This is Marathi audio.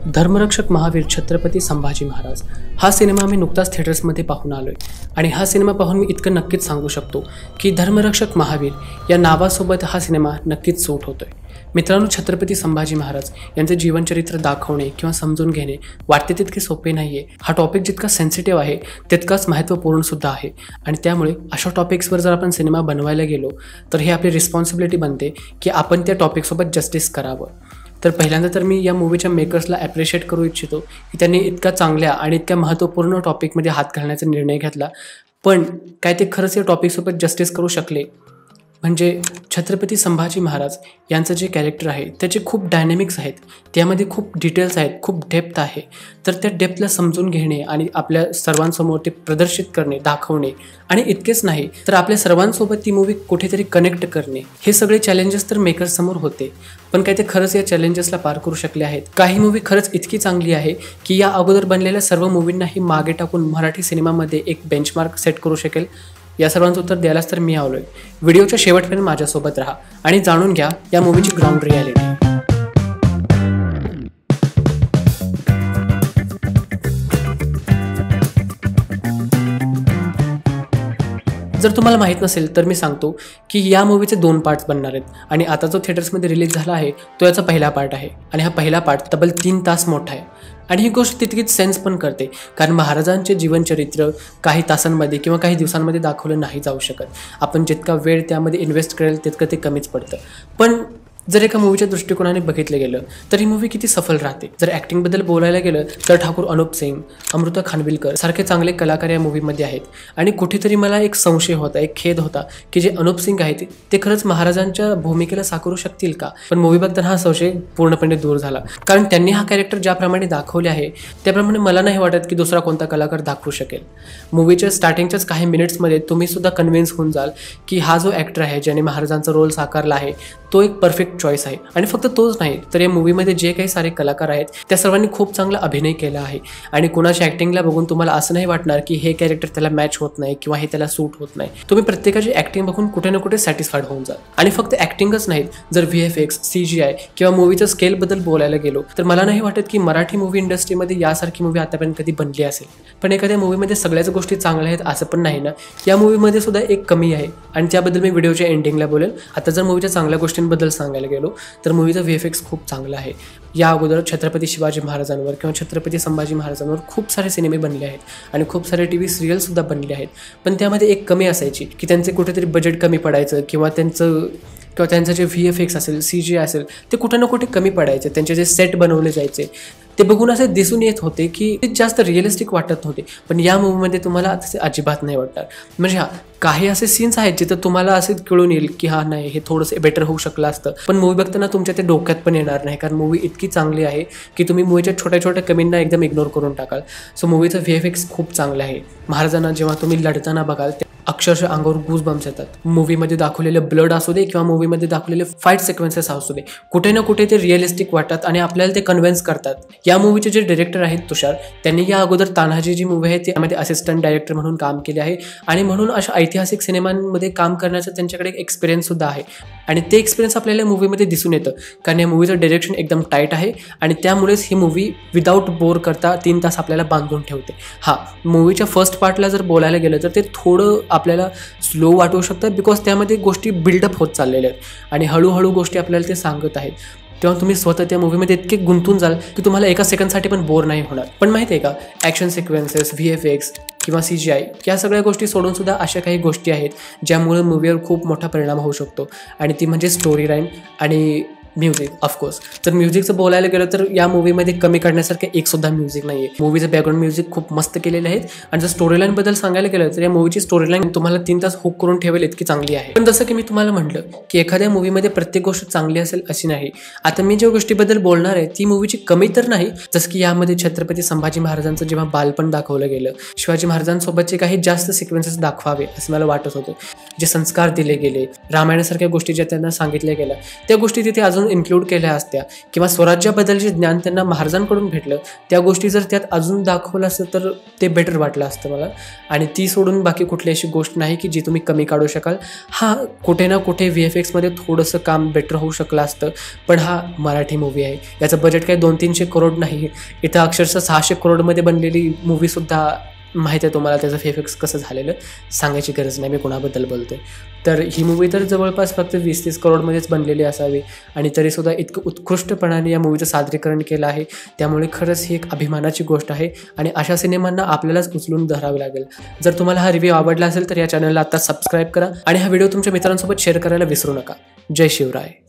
धर्मरक्षक महावीर छत्रपती संभाजी महाराज हा सिनेमा मी नुकताच थिएटर्समध्ये पाहून आलोय आणि हा सिनेमा पाहून मी इतकं नक्कीच सांगू शकतो की धर्मरक्षक महावीर या नावासोबत हा सिनेमा नक्कीच सूट होतोय। मित्रांनो, छत्रपती संभाजी महाराज यांचे जीवनचरित्र दाखवणे किंवा समजून घेणे वाटते तितके सोपे नाहीये। हा टॉपिक जितका सेन्सिटिव्ह आहे तितकाच महत्त्वपूर्ण सुद्धा आहे आणि त्यामुळे अशा टॉपिक्सवर जर आपण सिनेमा बनवायला गेलो तर हे आपली रिस्पॉन्सिबिलिटी बनते की आपण त्या टॉपिकसोबत जस्टिस करावं। तर पहिल्यांदा तर मी या मूवीच्या मेकर्सला ॲप्रिशिएट करू इच्छितो की त्यांनी इतका चांगल्या आणि इतक्या महत्त्वपूर्ण टॉपिकमध्ये हात घालण्याचा निर्णय घेतला, पण काय ते खरंच या टॉपिकसोबत जस्टिस करू शकले? म्हणजे छत्रपती संभाजी महाराज यांचं जे कॅरेक्टर आहे त्याचे खूप डायनॅमिक्स आहेत, त्यामध्ये खूप डिटेल्स आहेत, खूप डेप्थ आहे। तर त्या डेप्थला समजून घेणे आणि आपल्या सर्वांसमोर ते प्रदर्शित करणे, दाखवणे आणि इतकेच नाही तर आपल्या सर्वांसोबत ती मूवी कुठेतरी कनेक्ट करणे, हे सगळे चॅलेंजेस तर मेकर्ससमोर होते, पण काय ते खरंच या चॅलेंजेसला पार करू शकले आहेत? काही मूवी खरंच इतकी चांगली आहे की या अगोदर बनलेल्या सर्व मूवींनाही मागे टाकून मराठी सिनेमामध्ये एक बेंचमार्क सेट करू शकेल? या सर्वांचं उत्तर द्यायलाच तर मी आलोय। व्हिडिओच्या शेवटपर्यंत माझ्यासोबत राहा आणि जाणून घ्या या मूवीची ग्राउंड रियालिटी। जर तुम्हाला माहीत नसेल तर मी सांगतो की या मूवीचे 2 पार्ट्स बनणार आहेत आणि आता जो थिएटर्समध्ये रिलीज झाला आहे तो याचा पहिला पार्ट आहे आणि हा पहिला पार्ट तब्बल 3 तास मोठा आहे आणि ही गोष्ट तितकीच सेन्स पण करते, कारण महाराजांचे जीवनचरित्र काही तासांमध्ये किंवा काही दिवसांमध्ये दाखवलं नाही जाऊ शकत। आपण जितका वेळ त्यामध्ये इन्व्हेस्ट करेल तितकं ते कमीच पडतं। पण जर एका मूवीच्या दृष्टिकोनाने बघितलं गेलं तर ही मूवी किती सफल राहते। जर ॲक्टिंगबद्दल बोलायला गेलं तर ठाकूर अनुप सिंग, अमृता खानविलकर सारखे चांगले कलाकार या मूवीमध्ये आहेत आणि कुठेतरी मला एक संशय होता, एक खेद होता की जे अनुप सिंग आहेत ते खरंच महाराजांच्या भूमिकेला साकारू शकतील का? पण मूवी बघताना हा संशय पूर्णपणे दूर झाला, कारण त्यांनी हा कॅरेक्टर ज्याप्रमाणे दाखवले आहे त्याप्रमाणे मला नाही वाटत की दुसरा कोणता कलाकार दाखवू शकेल। मूवीच्या स्टार्टिंगच्याच काही मिनिट्समध्ये तुम्ही सुद्धा कन्व्हिन्स होऊन जाल की हा जो ॲक्टर आहे ज्याने महाराजांचा रोल साकारला आहे तो एक परफेक्ट चॉईस आहे। आणि फक्त तोच नाही तर या मूवीमध्ये जे काही सारे कलाकार आहेत त्या सर्वांनी खूप चांगला अभिनय केला आहे आणि कोणाच्या ॲक्टिंगला बघून तुम्हाला असं नाही वाटणार की हे कॅरेक्टर त्याला मॅच होत नाही किंवा हे त्याला सूट होत नाही। तुम्ही प्रत्येकाची ॲक्टिंग बघून कुठे ना कुठे सॅटिस्फाईड होऊन जाल। आणि फक्त ॲक्टिंगच नाहीत, जर VFX, CGI किंवा मूवीच्या स्केलबद्दल बोलायला गेलो तर मला नाही वाटत की मराठी मूवी इंडस्ट्रीमध्ये यासारखी मूवी आतापर्यंत कधी बनली असेल। पण एखाद्या मूवीमध्ये सगळ्याच गोष्टी चांगल्या आहेत असं पण नाही ना, या मूवीमध्ये सुद्धा एक कमी आहे आणि त्याबद्दल मी व्हिडिओच्या एंडिंगला बोलेल। आता जर मूवीच्या चांगल्या गोष्टींबद्दल सांगायला गेलो तर मूवीचा VFX खूप चांगला आहे। या अगोदर छत्रपती शिवाजी महाराजांवर किंवा छत्रपती संभाजी महाराजांवर खूप सारे सिनेमे बनले आहेत आणि खूप सारे TV सिरियलसुद्धा बनले आहेत, पण त्यामध्ये एक कमी असायची की त्यांचे कुठेतरी बजेट कमी पडायचं किंवा त्यांचं जे VFX असेल, CGI असेल ते कुठं ना कुठे कमी पडायचे। त्यांचे जे सेट बनवले जायचे ते बघून असे दिसून येत होते की ते जास्त रिअलिस्टिक वाटत नव्हते, पण या मूवीमध्ये तुम्हाला तसे अजिबात नाही वाटणार। म्हणजे काही असे सीन्स आहेत जिथं तुम्हाला असे कळून येईल की हा नाही, हे थोडंसं बेटर होऊ शकलं असतं, पण मूवी बघताना तुमच्या ते डोक्यात पण येणार नाही, कारण मूवी इतकी चांगली आहे की तुम्ही मूवीच्या छोट्या छोट्या कमींना एकदम इग्नोर करून टाकाल। सो मूवीचं VFX खूप चांगलं आहे। महाराजांना जेव्हा तुम्ही लढताना बघाल अक्षरशः अंगावर गूजबम्स येतात। मूवीमध्ये दाखवलेलं ब्लड असू दे किंवा मूवीमध्ये दाखवलेले फाईट सिक्वेन्सेस असू दे, कुठे ना कुठे ते रिअलिस्टिक वाटतात आणि आपल्याला ते कन्व्हिन्स करतात। या मूवीचे जे डायरेक्टर आहेत तुषार, त्यांनी या अगोदर तान्हाजी जी मूवी आहे त्यामध्ये असिस्टंट डायरेक्टर म्हणून काम केले आहे आणि म्हणून अशा ऐतिहासिक सिनेमांमध्ये काम करण्याचा त्यांच्याकडे एक एक्सपिरियन्स सुद्धा आहे आणि ते एक्सपिरियन्स आपल्याला मूवीमध्ये दिसून येतं, कारण या मूवीचं डायरेक्शन एकदम टाईट आहे आणि त्यामुळेच ही मूवी विदाऊट बोर करता 3 तास आपल्याला बांधून ठेवते। हा, मूवीच्या फर्स्ट पार्टला जर बोलायला गेलं तर ते थोडं आपल्याला स्लो वाटू शकतं, बिकॉज त्यामध्ये गोष्टी बिल्डअप होत चाललेल्या आहेत आणि हळूहळू गोष्टी आपल्याला ते सांगत आहेत। तेव्हा तुम्ही स्वतः त्या मूवीमध्ये इतके गुंतून जाल की तुम्हाला एका सेकंडसाठी पण बोर नाही होणार। पण माहिती आहे का, ॲक्शन सिक्वेन्सेस, VFX किंवा CGI या सगळ्या गोष्टी सोडून सुद्धा अशा काही गोष्टी आहेत ज्यामुळे मूवीवर खूप मोठा परिणाम होऊ शकतो आणि ती म्हणजे स्टोरी लाईन आणि म्युझिक। ऑफकोर्स जर म्युझिकचं बोलायला गेलं तर या मूवीमध्ये कमी करण्यासारखं एक सुद्धा म्युझिक नाही आहे। मूवीचं बॅकग्राऊंड म्युझिक खूप मस्त केलेले आहेत आणि जर स्टोरी लाईनबद्दल सांगायला गेलं तर या मूवीची स्टोरी लाईन तुम्हाला 3 तास हुक करून ठेवेल इतकी चांगली आहे। पण जसं की मी तुम्हाला म्हटलं की एखाद्या मूवीमध्ये प्रत्येक गोष्ट चांगली असेल अशी नाही। आता मी ज्या गोष्टीबद्दल बोलणार आहे ती मूवीची कमी तर नाही, जसं की यामध्ये छत्रपती संभाजी महाराजांचं जेव्हा बालपण दाखवलं गेलं, शिवाजी महाराजांसोबतचे काही जास्त सिक्वेन्सेस दाखवावे असं मला वाटत होतं, जे संस्कार दिले गेले, रामायणासारख्या गोष्टी ज्या त्यांना सांगितल्या गेल्या त्या गोष्टी तिथे अजून इन्क्लूड केल्या असत्या किंवा स्वराज्याबद्दलचे ज्ञान त्यांना महाराजांकडून भेटलं, त्या गोष्टी जर त्यात अजून दाखवलं असतं तर ते बेटर वाटलं असतं मला. आणि ती सोडून बाकी कुठली अशी गोष्ट नाही की जी तुम्ही कमी काढू शकाल. हां, कुठे ना कुठे VFXमध्ये थोडंसं काम बेटर होऊ शकलं असतं, पण हा मराठी मूवी आहे, याचं बजेट काही 200-300 करोड नाही. इथं अक्षरशः 600 करोडमध्ये बनलेली मूवीसुद्धा माहीत आहे तुम्हाला त्याचं VFX कसं झालेलं, सांगायची गरज नाही मी कोणाबद्दल बोलतो आहे. तर ही मूवी तर जवळपास फक्त 20-30 करोडमध्येच बनलेली असावी आणि तरीसुद्धा इतकं उत्कृष्टपणाने या मूवीचं सादरीकरण केलं आहे. त्यामुळे खरंच ही एक अभिमानाची गोष्ट आहे आणि अशा सिनेमांना आपल्यालाच उचलून धरावे लागेल. जर तुम्हाला हा रिव्ह्यू आवडला असेल तर या चॅनलला आता सबस्क्राईब करा आणि हा व्हिडिओ तुमच्या मित्रांसोबत शेअर करायला विसरू नका. जय शिवराय.